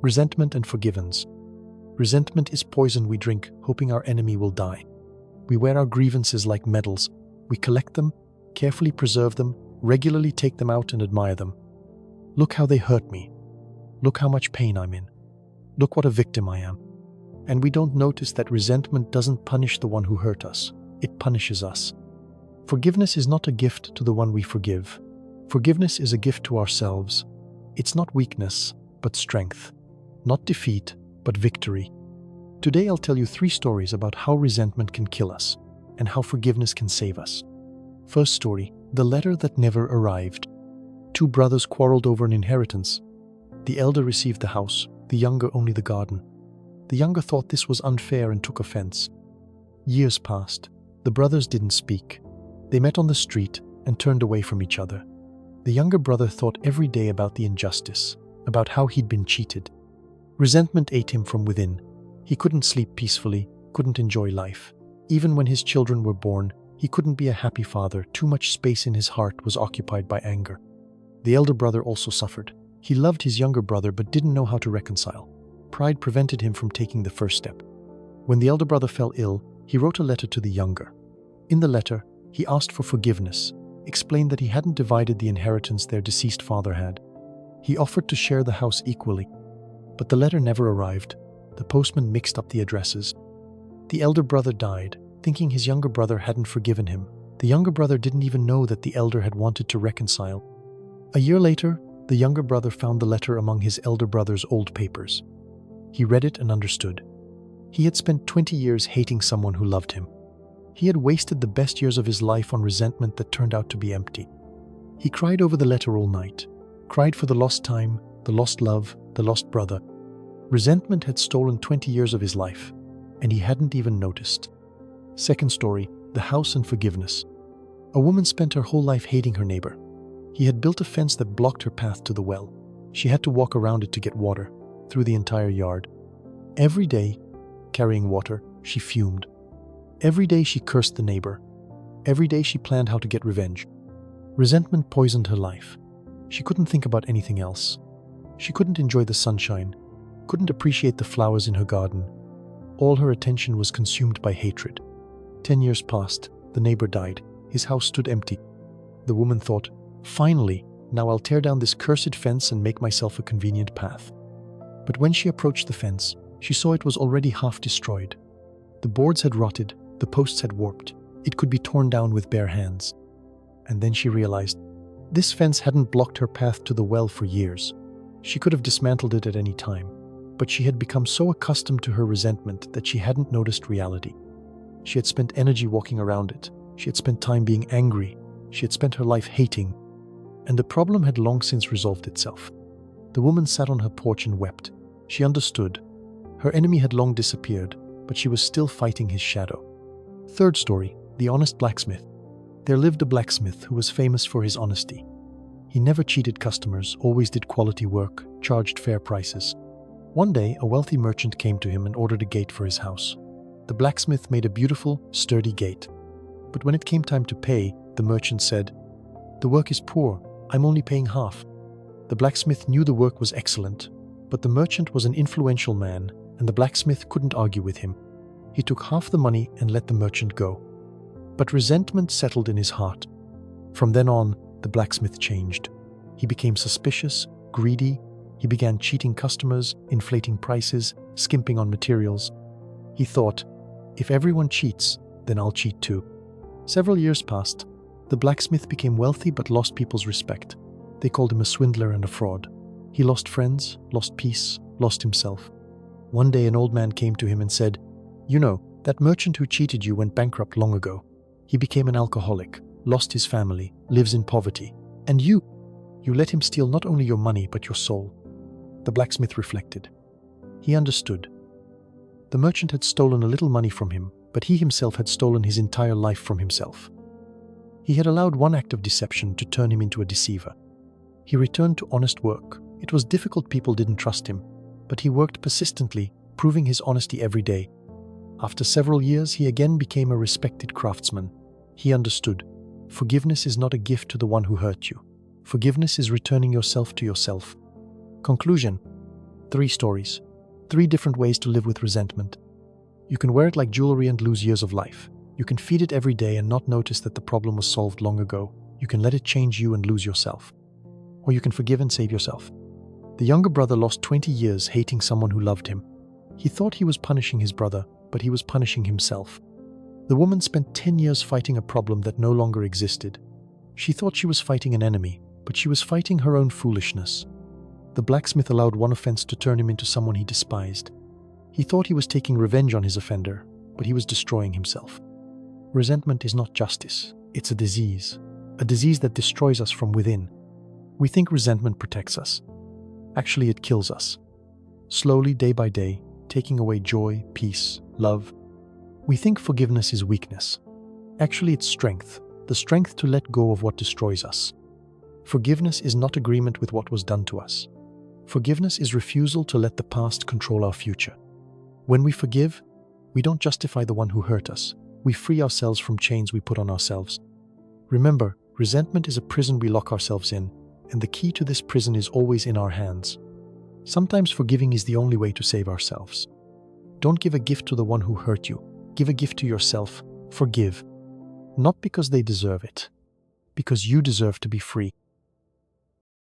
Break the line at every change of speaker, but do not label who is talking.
Resentment and forgiveness. Resentment is poison we drink, hoping our enemy will die. We wear our grievances like medals. We collect them, carefully preserve them, regularly take them out and admire them. Look how they hurt me. Look how much pain I'm in. Look what a victim I am. And we don't notice that resentment doesn't punish the one who hurt us. It punishes us. Forgiveness is not a gift to the one we forgive. Forgiveness is a gift to ourselves. It's not weakness, but strength. Not defeat, but victory. Today I'll tell you 3 stories about how resentment can kill us and how forgiveness can save us. First story, the letter that never arrived. 2 brothers quarreled over an inheritance. The elder received the house, the younger only the garden. The younger thought this was unfair and took offense. Years passed. The brothers didn't speak. They met on the street and turned away from each other. The younger brother thought every day about the injustice, about how he'd been cheated. Resentment ate him from within. He couldn't sleep peacefully, couldn't enjoy life. Even when his children were born, he couldn't be a happy father. Too much space in his heart was occupied by anger. The elder brother also suffered. He loved his younger brother but didn't know how to reconcile. Pride prevented him from taking the first step. When the elder brother fell ill, he wrote a letter to the younger. In the letter, he asked for forgiveness, explained that he hadn't divided the inheritance their deceased father had. He offered to share the house equally. But the letter never arrived. The postman mixed up the addresses. The elder brother died, thinking his younger brother hadn't forgiven him. The younger brother didn't even know that the elder had wanted to reconcile. A year later, the younger brother found the letter among his elder brother's old papers. He read it and understood. He had spent 20 years hating someone who loved him. He had wasted the best years of his life on resentment that turned out to be empty. He cried over the letter all night, cried for the lost time, the lost love, the lost brother. Resentment had stolen 20 years of his life, and he hadn't even noticed. Second story, the house and forgiveness. A woman spent her whole life hating her neighbor. He had built a fence that blocked her path to the well. She had to walk around it to get water, through the entire yard. Every day, carrying water, she fumed. Every day she cursed the neighbor. Every day she planned how to get revenge. Resentment poisoned her life. She couldn't think about anything else. She couldn't enjoy the sunshine, couldn't appreciate the flowers in her garden. All her attention was consumed by hatred. 10 years passed, the neighbor died, his house stood empty. The woman thought, finally, now I'll tear down this cursed fence and make myself a convenient path. But when she approached the fence, she saw it was already half destroyed. The boards had rotted, the posts had warped. It could be torn down with bare hands. And then she realized, this fence hadn't blocked her path to the well for years. She could have dismantled it at any time, but she had become so accustomed to her resentment that she hadn't noticed reality. She had spent energy walking around it. She had spent time being angry. She had spent her life hating. And the problem had long since resolved itself. The woman sat on her porch and wept. She understood. Her enemy had long disappeared, but she was still fighting his shadow. Third story, the honest blacksmith. There lived a blacksmith who was famous for his honesty. He never cheated customers, always did quality work, charged fair prices. One day, a wealthy merchant came to him and ordered a gate for his house. The blacksmith made a beautiful, sturdy gate. But when it came time to pay, the merchant said, "The work is poor, I'm only paying half." The blacksmith knew the work was excellent, but the merchant was an influential man, and the blacksmith couldn't argue with him. He took half the money and let the merchant go. But resentment settled in his heart. From then on, the blacksmith changed. He became suspicious, greedy. He began cheating customers, inflating prices, skimping on materials. He thought, if everyone cheats, then I'll cheat too. Several years passed. The blacksmith became wealthy but lost people's respect. They called him a swindler and a fraud. He lost friends, lost peace, lost himself. One day an old man came to him and said, "You know, that merchant who cheated you went bankrupt long ago. He became an alcoholic, lost his family, lives in poverty. And you let him steal not only your money but your soul." The blacksmith reflected. He understood. The merchant had stolen a little money from him, but he himself had stolen his entire life from himself. He had allowed one act of deception to turn him into a deceiver. He returned to honest work. It was difficult, people didn't trust him, but he worked persistently, proving his honesty every day. After several years, he again became a respected craftsman. He understood. Forgiveness is not a gift to the one who hurt you. Forgiveness is returning yourself to yourself. Conclusion: 3 stories. 3 different ways to live with resentment. You can wear it like jewelry and lose years of life. You can feed it every day and not notice that the problem was solved long ago. You can let it change you and lose yourself. Or you can forgive and save yourself. The younger brother lost 20 years hating someone who loved him. He thought he was punishing his brother, but he was punishing himself. The woman spent 10 years fighting a problem that no longer existed. She thought she was fighting an enemy, but she was fighting her own foolishness. The blacksmith allowed one offense to turn him into someone he despised. He thought he was taking revenge on his offender, but he was destroying himself. Resentment is not justice, it's a disease that destroys us from within. We think resentment protects us. Actually, it kills us. Slowly, day by day, taking away joy, peace, love. We think forgiveness is weakness. Actually, it's strength, the strength to let go of what destroys us. Forgiveness is not agreement with what was done to us. Forgiveness is refusal to let the past control our future. When we forgive, we don't justify the one who hurt us. We free ourselves from chains we put on ourselves. Remember, resentment is a prison we lock ourselves in, and the key to this prison is always in our hands. Sometimes forgiving is the only way to save ourselves. Don't give a gift to the one who hurt you. Give a gift to yourself. Forgive. Not because they deserve it, because you deserve to be free.